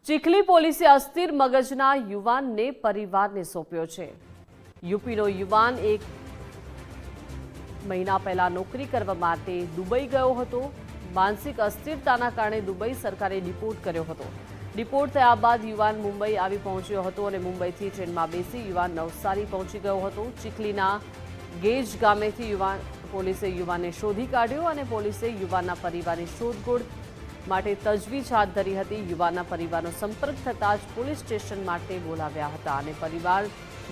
ચીખલી પોલીસે અસ્થિર મગજના યુવાનને પરિવારને સોંપ્યો છે। યુપીનો યુવાન એક મહિના પહેલા નોકરી કરવા માટે દુબઈ ગયો હતો। માનસિક અસ્થિરતાના કારણે દુબઈ સરકારે ડિપોર્ટ કર્યો હતો। ડિપોર્ટ થયા બાદ યુવાન મુંબઈ આવી પહોંચ્યો હતો અને મુંબઈથી ટ્રેનમાં બેસી યુવાન નવસારી પહોંચી ગયો હતો। ચીખલીના ગેજ ગામેથી પોલીસે યુવાનને શોધી કાઢ્યો અને પોલીસે યુવાનના પરિવારની શોધખોળ માટે તજવીજ હાથ ધરી હતી। યુવાનના પરિવારનો સંપર્ક થતાં જ પોલીસ સ્ટેશન માટે બોલાવ્યા હતા અને પરિવાર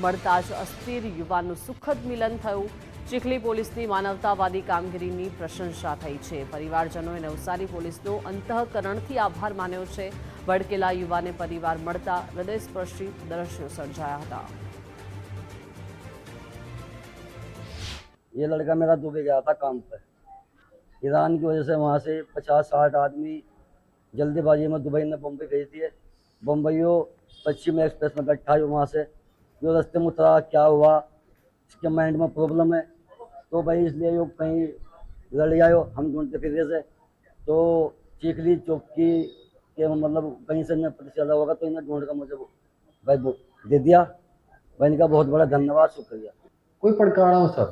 મળતા જ અસ્થિર યુવાનનું સુખદ મિલન થયું। ચીખલી પોલીસની માનવતાવાદી કામગીરીની પ્રશંસા થઈ છે। પરિવારજનોએ નવસારી પોલીસનો અંતઃકરણથી આભાર માન્યો છે। ભડકેલા યુવાને પરિવાર મળતા હૃદયસ્પર્શી દ્રશ્યો સર્જાયા હતા। ये लड़का मेरा दुबई गया था काम पर। ईरान की वजह से वहाँ से 50-60 आदमी जल्दीबाजी में दुबई ने बम्बई भेज दिए। बम्बईयों पश्चिम एक्सप्रेस में बैठा है वहाँ से जो रास्ते में उतरा क्या हुआ इसके माइंड में प्रॉब्लम है तो भाई इसलिए यो कहीं लड़ आयो हम ढूंढते फिर से तो चीखली चौकी के मतलब कहीं से पता चला होगा तो इन्हें ढूंढ कर मुझे भाई दे दिया। भाई इनका बहुत बड़ा धन्यवाद शुक्रिया। કોઈ પણ કારણોસર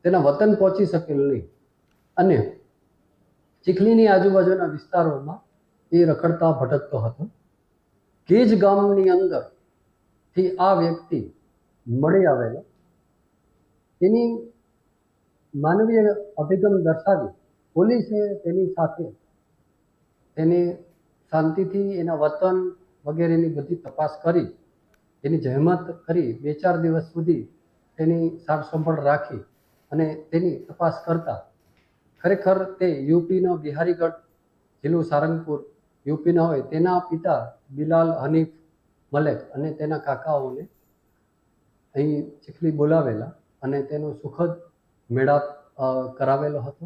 તેના વતન પહોંચી શકેલ નહીં અને ચીખલીની આજુબાજુના વિસ્તારોમાં એ રખડતા ભટકતો હતો। ગેજ ગામની અંદરથી આ વ્યક્તિ મળી આવેલો તેની માનવીય અભિગમ દર્શાવી પોલીસે તેની સાથે તેને શાંતિથી એના વતન વગેરેની બધી તપાસ કરી તેની જહેમત કરી 2-4 દિવસ સુધી તેની સાર સંભાળ રાખી અને તેની તપાસ કરતા ખરેખર તે યુપીનો બિહારીગઢ જિલ્લો સારંગપુર યુપીના હોય તેના પિતા બિલાલ હનીફ મલેક અને તેના કાકાઓને અહીં ચીખલી બોલાવેલા અને તેનો સુખદ મેળાપ કરાવેલો હતો।